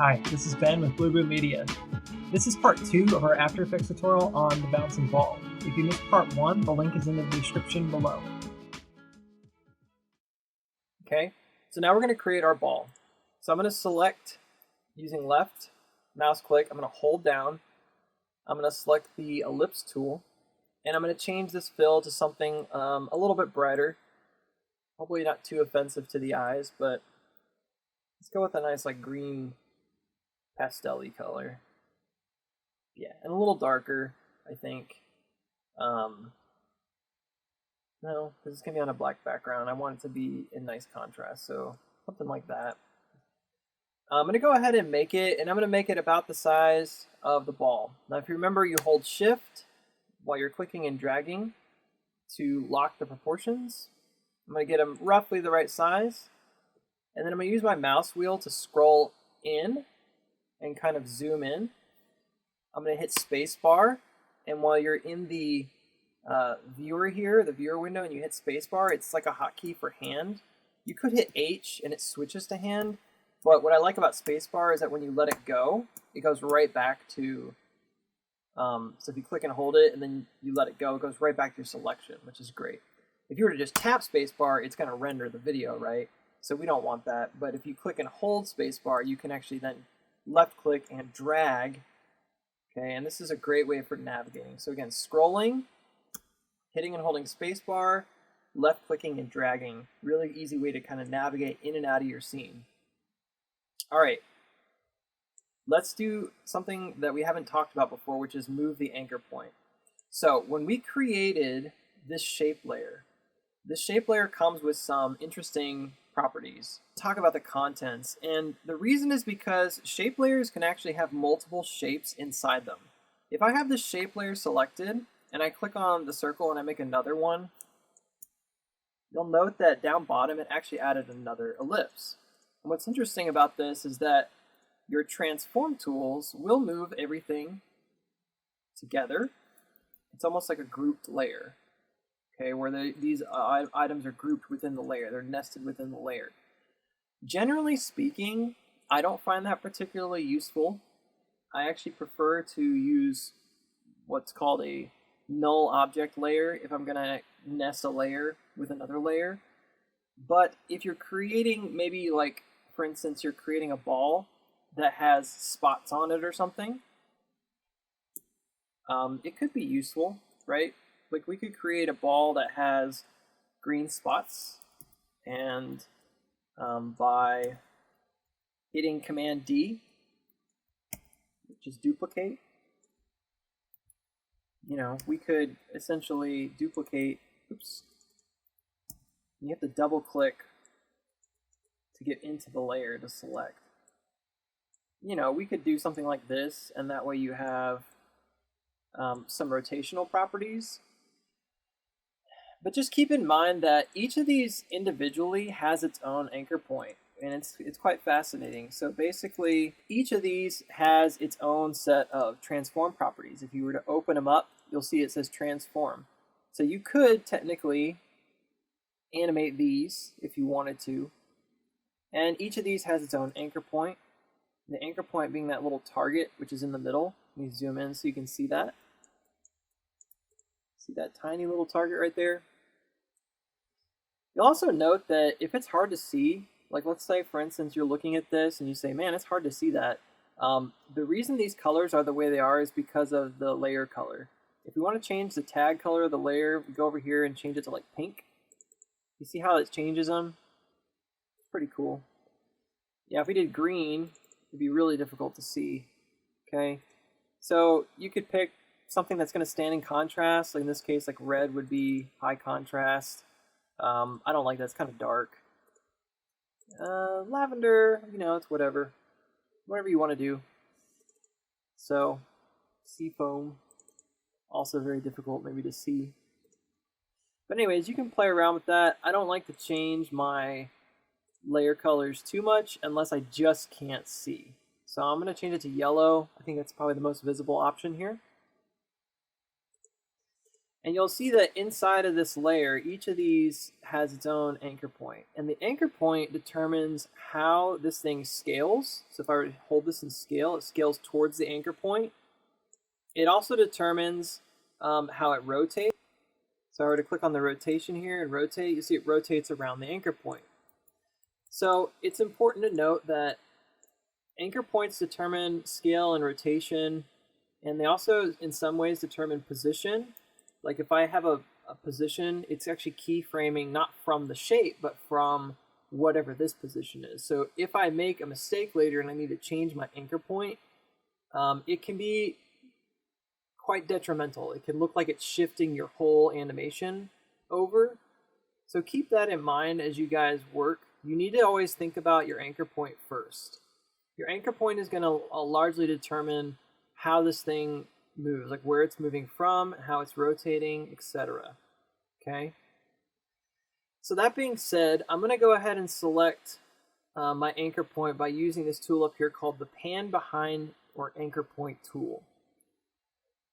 Hi, this is Ben with Blue Boot Media. This is part 2 of our After Effects tutorial on the bouncing ball. If you missed part 1, the link is in the description below. Okay, so now we're going to create our ball. So I'm going to select, using left mouse click, I'm going to hold down, I'm going to select the ellipse tool, and I'm going to change this fill to something a little bit brighter. Hopefully not too offensive to the eyes, but let's go with a nice like green pastel-y color. Yeah, and a little darker, I think. No, because it's going to be on a black background. I want it to be in nice contrast, so something like that. I'm going to go ahead and make it, and I'm going to make it about the size of the ball. Now, if you remember, you hold Shift while you're clicking and dragging to lock the proportions. I'm going to get them roughly the right size, and then I'm going to use my mouse wheel to scroll in and kind of zoom in. I'm going to hit Spacebar, and while you're in the viewer here, the viewer window, and you hit Spacebar, it's like a hotkey for hand. You could hit H and it switches to hand, but what I like about Spacebar is that when you let it go, it goes right back to, so if you click and hold it and then you let it go, it goes right back to your selection, which is great. If you were to just tap Spacebar, it's going to render the video, right? So we don't want that, but if you click and hold Spacebar, you can actually then left click and drag. Okay, and this is a great way for navigating. So again, scrolling, hitting and holding Spacebar, left clicking and dragging. Really easy way to kind of navigate in and out of your scene. All right, let's do something that we haven't talked about before, which is move the anchor point. So when we created this shape layer comes with some interesting properties. Talk about the contents, and the reason is because shape layers can actually have multiple shapes inside them. If I have this shape layer selected and I click on the circle and I make another one, you'll note that down bottom it actually added another ellipse. And what's interesting about this is that your transform tools will move everything together. It's almost like a grouped layer. Okay, where these items are grouped within the layer. They're nested within the layer. Generally speaking, I don't find that particularly useful. I actually prefer to use what's called a null object layer if I'm going to nest a layer with another layer. But if you're creating, maybe like, for instance, you're creating a ball that has spots on it or something, it could be useful, right? Like we could create a ball that has green spots, and by hitting Command D, which is duplicate, we could essentially duplicate, oops, you have to double click to get into the layer to select. We could do something like this, and that way you have some rotational properties. But just keep in mind that each of these individually has its own anchor point, and it's quite fascinating. So basically, each of these has its own set of transform properties. If you were to open them up, you'll see it says transform. So you could technically animate these if you wanted to, and each of these has its own anchor point. The anchor point being that little target, which is in the middle. Let me zoom in so you can see that. See that tiny little target right there? You'll also note that if it's hard to see, like let's say for instance you're looking at this and you say, man, it's hard to see that. The reason these colors are the way they are is because of the layer color. If we want to change the tag color of the layer, we go over here and change it to like pink. You see how it changes them? It's pretty cool. Yeah, if we did green, it'd be really difficult to see. Okay, so you could pick something that's going to stand in contrast. Like in this case, like red would be high contrast. I don't like that. It's kind of dark. Lavender, it's whatever. Whatever you want to do. So, seafoam, also very difficult maybe to see. But anyways, you can play around with that. I don't like to change my layer colors too much unless I just can't see. So I'm going to change it to yellow. I think that's probably the most visible option here. And you'll see that inside of this layer, each of these has its own anchor point. And the anchor point determines how this thing scales. So if I were to hold this in scale, it scales towards the anchor point. It also determines how it rotates. So if I were to click on the rotation here and rotate, you see it rotates around the anchor point. So it's important to note that anchor points determine scale and rotation, and they also in some ways determine position. Like if I have a position, it's actually keyframing not from the shape, but from whatever this position is. So if I make a mistake later and I need to change my anchor point, it can be quite detrimental. It can look like it's shifting your whole animation over. So keep that in mind as you guys work. You need to always think about your anchor point first. Your anchor point is going to largely determine how this thing moves, like where it's moving from, how it's rotating, etc. Okay? So that being said, I'm going to go ahead and select my anchor point by using this tool up here called the Pan Behind or Anchor Point tool.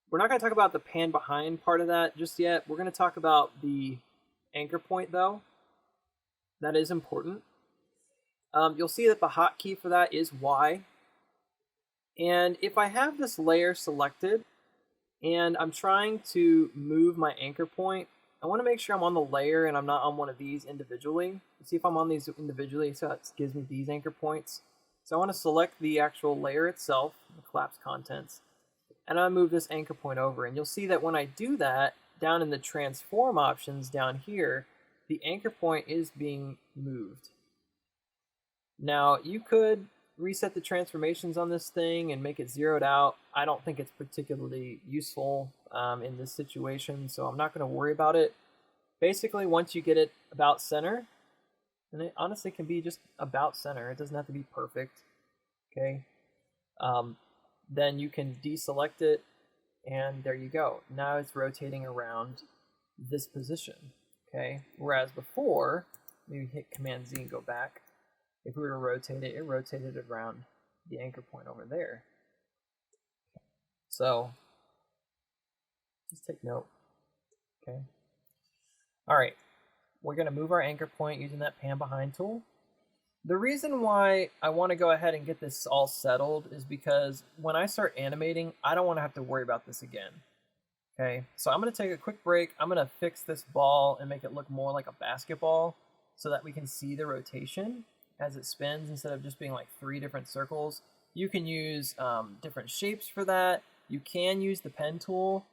We're not going to talk about the pan behind part of that just yet. We're going to talk about the anchor point though. That is important. You'll see that the hotkey for that is Y. And if I have this layer selected and I'm trying to move my anchor point, I want to make sure I'm on the layer and I'm not on one of these individually. See if I'm on these individually, so it gives me these anchor points. So I want to select the actual layer itself, the collapse contents, and I move this anchor point over. And you'll see that when I do that, down in the transform options down here, the anchor point is being moved. Now, you could reset the transformations on this thing and make it zeroed out. I don't think it's particularly useful in this situation, so I'm not going to worry about it. Basically, once you get it about center, and it honestly can be just about center, it doesn't have to be perfect, okay? Then you can deselect it, and there you go. Now it's rotating around this position, okay? Whereas before, maybe hit Command Z and go back. If we were to rotate it, it rotated around the anchor point over there. So just take note, okay? All right, we're gonna move our anchor point using that pan behind tool. The reason why I want to go ahead and get this all settled is because when I start animating, I don't want to have to worry about this again. Okay, so I'm going to take a quick break. I'm going to fix this ball and make it look more like a basketball so that we can see the rotation as it spins instead of just being like 3 different circles. You can use different shapes for that. You can use the pen tool.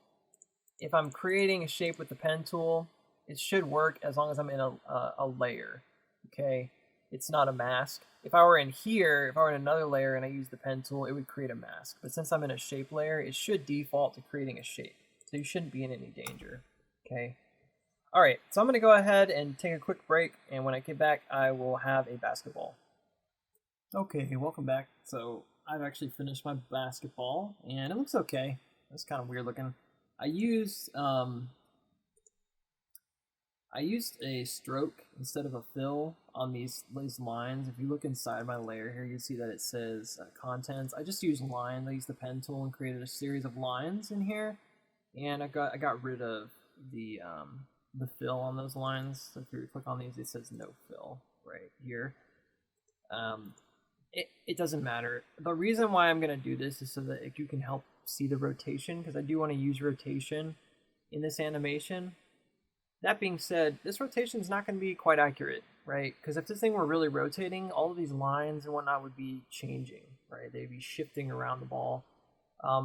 If I'm creating a shape with the pen tool, it should work as long as I'm in a layer. Okay. It's not a mask. If I were in here, if I were in another layer and I use the pen tool, it would create a mask. But since I'm in a shape layer, it should default to creating a shape. So you shouldn't be in any danger, okay? All right, so I'm gonna go ahead and take a quick break, and when I get back, I will have a basketball. Okay, welcome back. So I've actually finished my basketball, and it looks okay. It's kind of weird looking. I used a stroke instead of a fill on these lines. If you look inside my layer here, you see that it says contents. I just used lines. I used the pen tool and created a series of lines in here, and I got rid of the fill on those lines. So if you click on these, it says no fill right here. It doesn't matter. The reason why I'm going to do this is so that you can help see the rotation, because I do want to use rotation in this animation. That being said, this rotation is not going to be quite accurate, right? Because if this thing were really rotating, all of these lines and whatnot would be changing, right? They'd be shifting around the ball.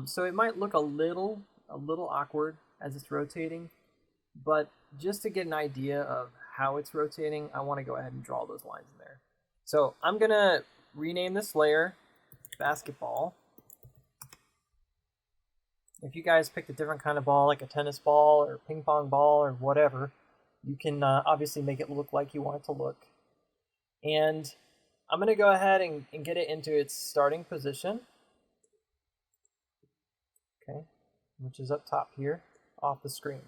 So it might look a little awkward as it's rotating, but just to get an idea of how it's rotating, I want to go ahead and draw those lines in there. So I'm going to rename this layer basketball. If you guys picked a different kind of ball, like a tennis ball or a ping pong ball or whatever, you can obviously make it look like you want it to look. And I'm going to go ahead and get it into its starting position, okay, which is up top here off the screen.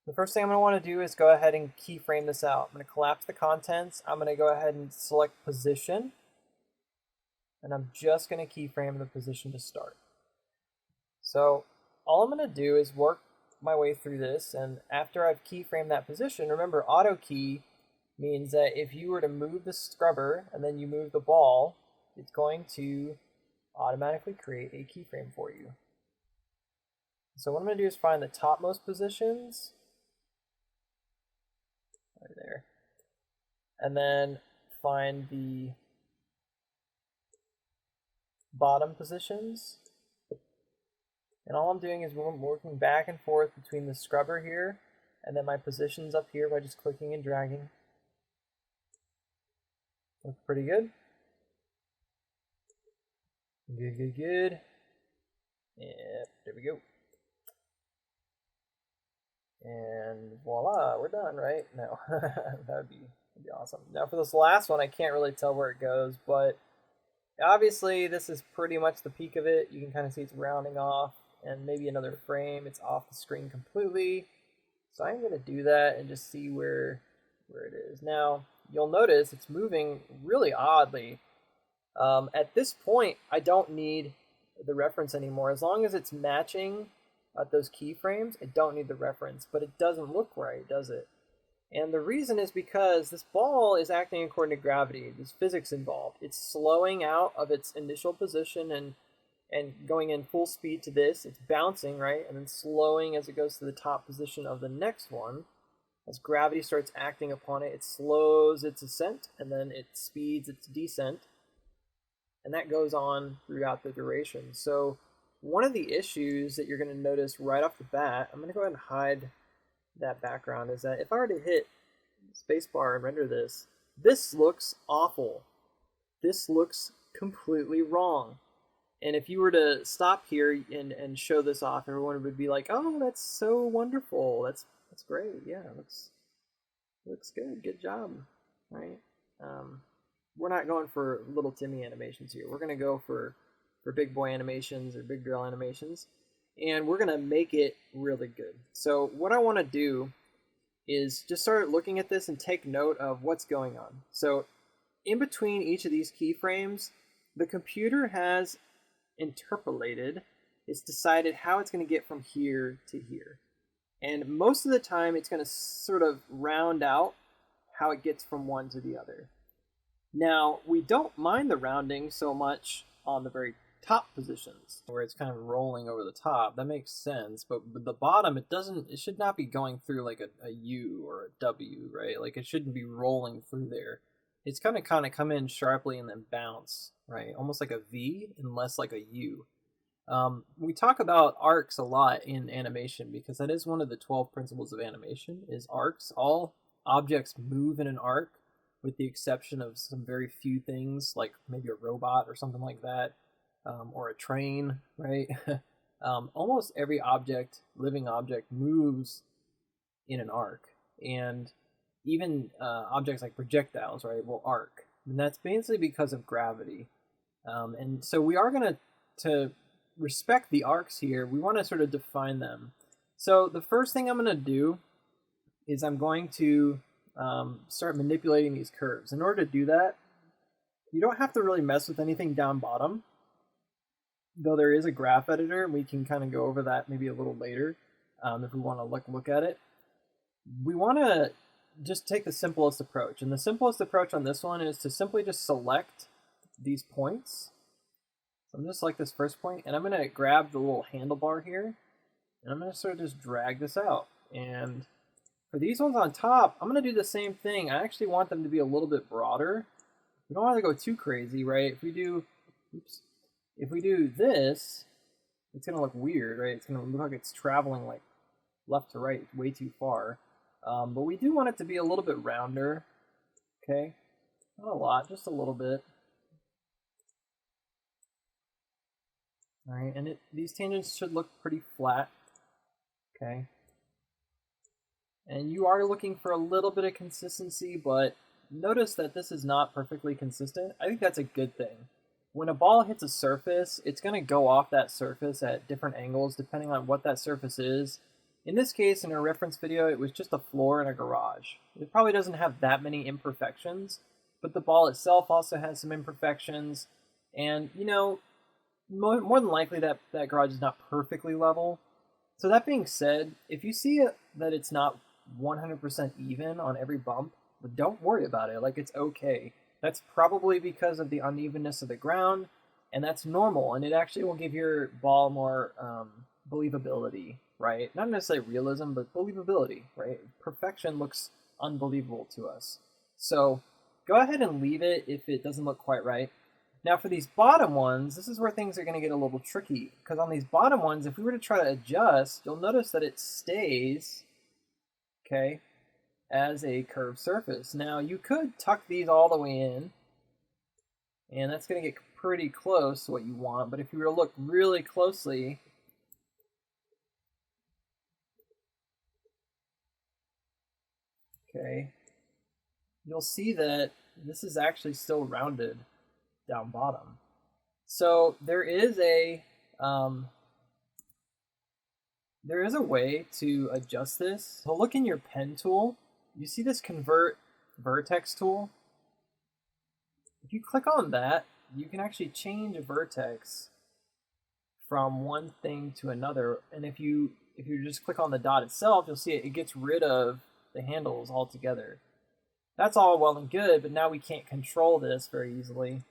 The first thing I'm going to want to do is go ahead and keyframe this out. I'm going to collapse the contents. I'm going to go ahead and select position. And I'm just going to keyframe the position to start. So all I'm going to do is work my way through this, and after I've keyframed that position, remember auto key means that if you were to move the scrubber and then you move the ball, it's going to automatically create a keyframe for you. So what I'm going to do is find the topmost positions, right there, and then find the bottom positions. And all I'm doing is working back and forth between the scrubber here and then my positions up here by just clicking and dragging. Looks pretty good. Good, good, good. Yep, there we go. And voila, we're done, right? No, that'd be awesome. Now for this last one, I can't really tell where it goes, but obviously this is pretty much the peak of it. You can kind of see it's rounding off, and maybe another frame, it's off the screen completely. So I'm going to do that and just see where it is. Now, you'll notice it's moving really oddly. At this point, I don't need the reference anymore. As long as it's matching those keyframes, I don't need the reference, but it doesn't look right, does it? And the reason is because this ball is acting according to gravity. There's physics involved. It's slowing out of its initial position and going in full speed to this. It's bouncing, right? And then slowing as it goes to the top position of the next one. As gravity starts acting upon it, it slows its ascent, and then it speeds its descent. And that goes on throughout the duration. So one of the issues that you're going to notice right off the bat, I'm going to go ahead and hide that background, is that if I were to hit spacebar and render this, this looks awful. This looks completely wrong. And if you were to stop here and show this off, everyone would be like, oh, that's so wonderful. That's great. Yeah, looks good. Good job. Right? We're not going for little Timmy animations here. We're going to go for big boy animations or big girl animations. And we're going to make it really good. So what I want to do is just start looking at this and take note of what's going on. So in between each of these keyframes, the computer has interpolated, it's decided how it's going to get from here to here. And most of the time, it's going to sort of round out how it gets from one to the other. Now, we don't mind the rounding so much on the very top positions, where it's kind of rolling over the top. That makes sense, but the bottom, it should not be going through like a U or a W, right? Like it shouldn't be rolling through there. It's kind of come in sharply and then bounce, right? Almost like a V and less like a U. We talk about arcs a lot in animation because that is one of the 12 principles of animation is arcs. All objects move in an arc with the exception of some very few things like maybe a robot or something like that, or a train, right? Almost every living object moves in an arc. And even objects like projectiles, right, will arc. And that's basically because of gravity. And so we are going to respect the arcs here. We want to sort of define them. So the first thing I'm going to do is I'm going to start manipulating these curves. In order to do that, you don't have to really mess with anything down bottom, though there is a graph editor, and we can kind of go over that maybe a little later if we want to look at it. We want to just take the simplest approach. And the simplest approach on this one is to simply just select these points. So I'm going to select this first point, and I'm going to grab the little handlebar here, and I'm going to sort of just drag this out. And for these ones on top, I'm going to do the same thing. I actually want them to be a little bit broader. We don't want to go too crazy, right? If we do this, it's going to look weird, right? It's going to look like it's traveling like left to right way too far. But we do want it to be a little bit rounder, okay? Not a lot, just a little bit. All right, and these tangents should look pretty flat, okay? And you are looking for a little bit of consistency, but notice that this is not perfectly consistent. I think that's a good thing. When a ball hits a surface, it's going to go off that surface at different angles depending on what that surface is. In this case, in our reference video, it was just a floor in a garage. It probably doesn't have that many imperfections, but the ball itself also has some imperfections. And, you know, more than likely that garage is not perfectly level. So that being said, if you see that it's not 100% even on every bump, don't worry about it. Like, it's okay. That's probably because of the unevenness of the ground, and that's normal. And it actually will give your ball more believability, right? Not necessarily realism, but believability, right? Perfection looks unbelievable to us. So go ahead and leave it if it doesn't look quite right. Now for these bottom ones, this is where things are going to get a little tricky, because on these bottom ones, if we were to try to adjust, you'll notice that it stays, okay, as a curved surface. Now you could tuck these all the way in, and that's going to get pretty close to what you want, but if you were to look really closely, okay, you'll see that this is actually still rounded down bottom. So there is a way to adjust this. So look in your pen tool. You see this convert vertex tool? If you click on that, you can actually change a vertex from one thing to another. And if you just click on the dot itself, you'll see it gets rid of the handles altogether. That's all well and good, but now we can't control this very easily.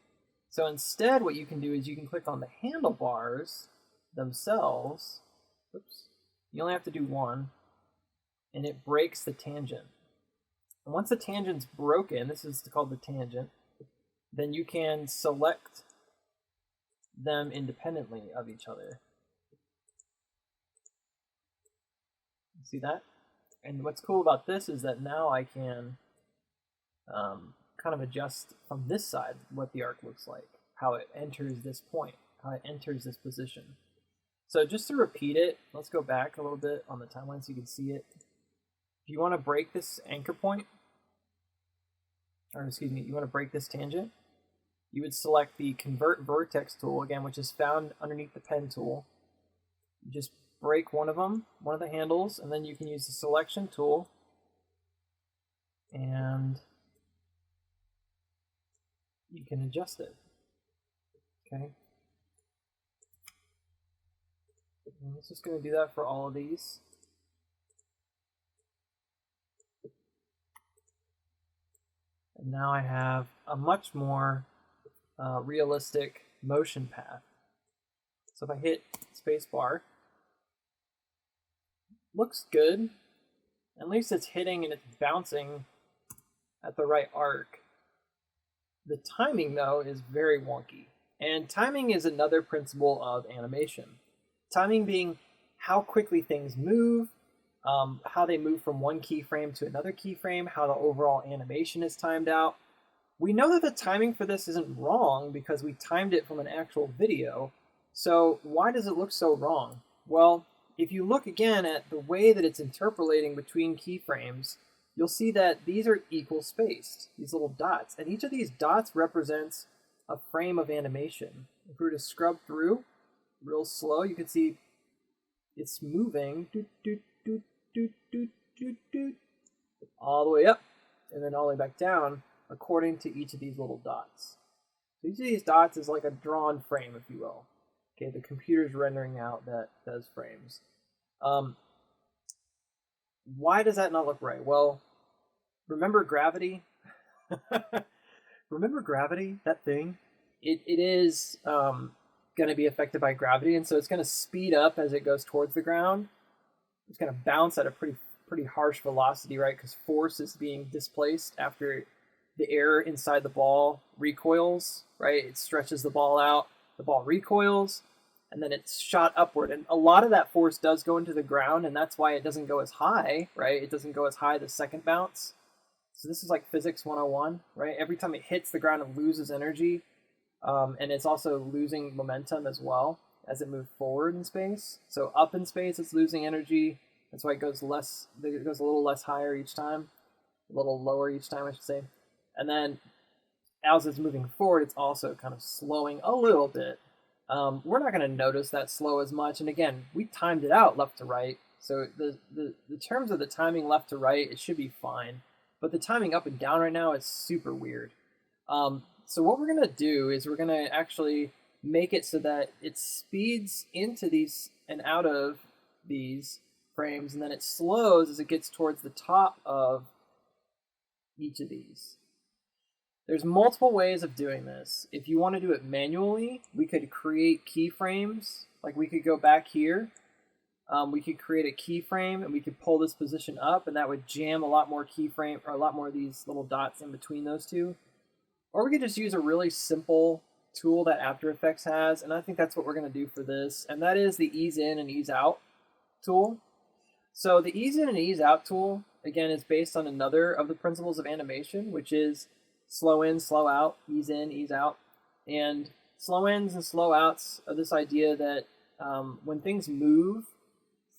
So instead, what you can do is you can click on the handlebars themselves. Oops. You only have to do one, and it breaks the tangent. And once the tangent's broken, this is called the tangent, then you can select them independently of each other. See that? And what's cool about this is that now I can kind of adjust from this side what the arc looks like, how it enters this point, how it enters this position. So just to repeat it, let's go back a little bit on the timeline so you can see it. If you want to break this anchor point, or excuse me, you want to break this tangent, you would select the Convert Vertex tool, again, which is found underneath the pen tool. You just break one of them, one of the handles, and then you can use the Selection tool, and you can adjust it, okay? And it's just going to do that for all of these. And now I have a much more realistic motion path. So if I hit Spacebar, looks good. At least it's hitting and it's bouncing at the right arc. The timing, though, is very wonky. And timing is another principle of animation. Timing being how quickly things move, how they move from one keyframe to another keyframe, how the overall animation is timed out. We know that the timing for this isn't wrong because we timed it from an actual video. So why does it look so wrong? Well, if you look again at the way that it's interpolating between keyframes, you'll see that these are equal spaced, these little dots. And each of these dots represents a frame of animation. If we were to scrub through real slow, you can see it's moving all the way up and then all the way back down according to each of these little dots. So each of these dots is like a drawn frame, if you will. Okay, the computer's rendering out those frames. Why does that not look right? Well, remember gravity? Remember gravity, that thing? It is going to be affected by gravity, and so it's going to speed up as it goes towards the ground. It's going to bounce at a pretty harsh velocity, right? Because force is being displaced after the air inside the ball recoils, right? It stretches the ball out, the ball recoils, and then it's shot upward. And a lot of that force does go into the ground, and that's why it doesn't go as high, right? It doesn't go as high the second bounce. So this is like physics 101, right? Every time it hits the ground, it loses energy, and it's also losing momentum as well as it moves forward in space. So up in space, it's losing energy. That's why it goes a little less higher each time, a little lower each time, I should say. And then as it's moving forward, it's also kind of slowing a little bit. We're not going to notice that slow as much. And again, we timed it out left to right. So the terms of the timing left to right, it should be fine. But the timing up and down right now is super weird. So what we're going to do is we're going to actually make it so that it speeds into these and out of these frames, and then it slows as it gets towards the top of each of these. There's multiple ways of doing this. If you want to do it manually, we could create keyframes. Like we could go back here. We could create a keyframe and we could pull this position up, and that would jam a lot more keyframe or a lot more of these little dots in between those two. Or we could just use a really simple tool that After Effects has, and I think that's what we're going to do for this, and that is the ease in and ease out tool. So the ease in and ease out tool, again, is based on another of the principles of animation, which is slow in, slow out, ease in, ease out. And slow ins and slow outs are this idea that when things move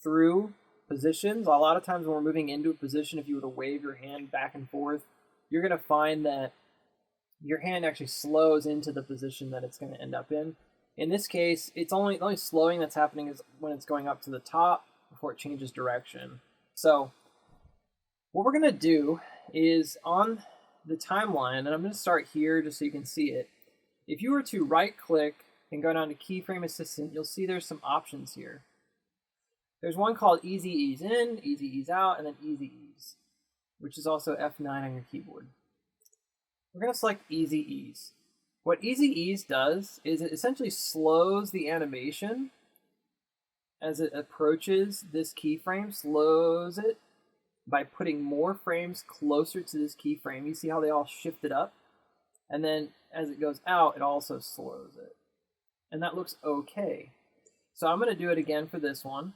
through positions, a lot of times when we're moving into a position, if you were to wave your hand back and forth, you're going to find that your hand actually slows into the position that it's going to end up in. In this case, it's the only slowing that's happening is when it's going up to the top before it changes direction. So what we're going to do is on the timeline, and I'm going to start here just so you can see it. If you were to right click and go down to Keyframe Assistant, you'll see there's some options here. There's one called Easy Ease In, Easy Ease Out, and then Easy Ease, which is also F9 on your keyboard. We're going to select Easy Ease. What Easy Ease does is it essentially slows the animation as it approaches this keyframe, slows it by putting more frames closer to this keyframe. You see how they all shifted up? And then as it goes out, it also slows it. And that looks okay. So I'm going to do it again for this one.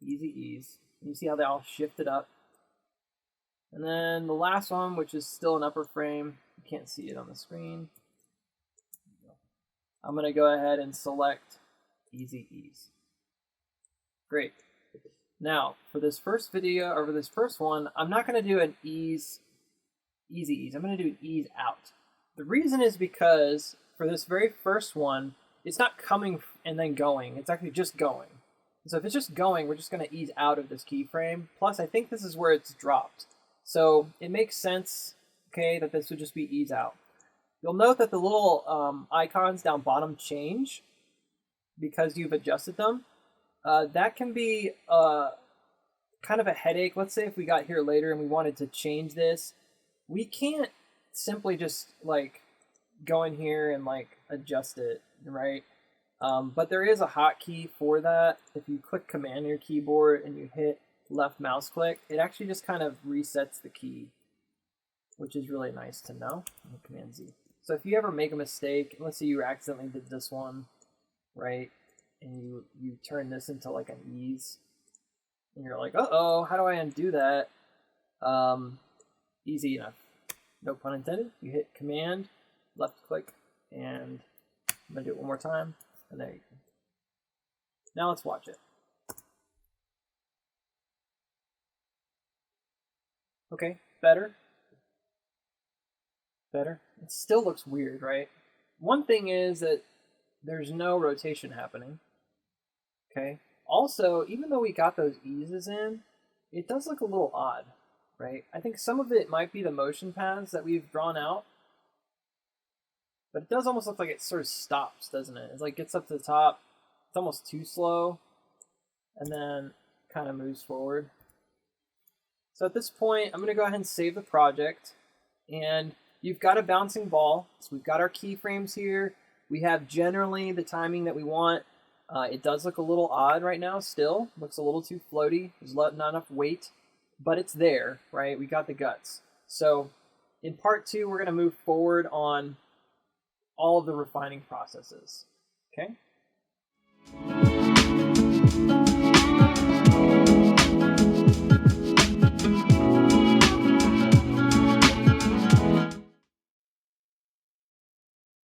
Easy Ease. And you see how they all shifted up? And then the last one, which is still an upper frame, you can't see it on the screen. I'm going to go ahead and select Easy Ease. Great. Now, for this first video, or for this first one, I'm not going to do an easy ease. I'm going to do an ease out. The reason is because for this very first one, it's not coming and then going. It's actually just going. So if it's just going, we're just going to ease out of this keyframe. Plus, I think this is where it's dropped. So it makes sense, okay, that this would just be ease out. You'll note that the little icons down bottom change because you've adjusted them. That can be kind of a headache. Let's say if we got here later and we wanted to change this, we can't simply just like go in here and like adjust it, right? But there is a hotkey for that. If you click Command on your keyboard and you hit left mouse click, it actually just kind of resets the key, which is really nice to know. Command Z. So if you ever make a mistake, let's say you accidentally did this one, right? And you turn this into like an ease, and you're like, uh-oh, how do I undo that? Easy enough. No pun intended. You hit Command, left click, and I'm gonna do it one more time, and there you go. Now let's watch it. Okay, better. Better. It still looks weird, right? One thing is that there's no rotation happening. Okay. Also, even though we got those eases in, it does look a little odd, right? I think some of it might be the motion paths that we've drawn out, but it does almost look like it sort of stops, doesn't it? It's like gets up to the top, it's almost too slow, and then kind of moves forward. So at this point, I'm going to go ahead and save the project, and you've got a bouncing ball. So we've got our keyframes here. We have generally the timing that we want. It does look a little odd right now still. Looks a little too floaty. There's not enough weight, but it's there, right? We got the guts. So in part 2, we're going to move forward on all of the refining processes. Okay?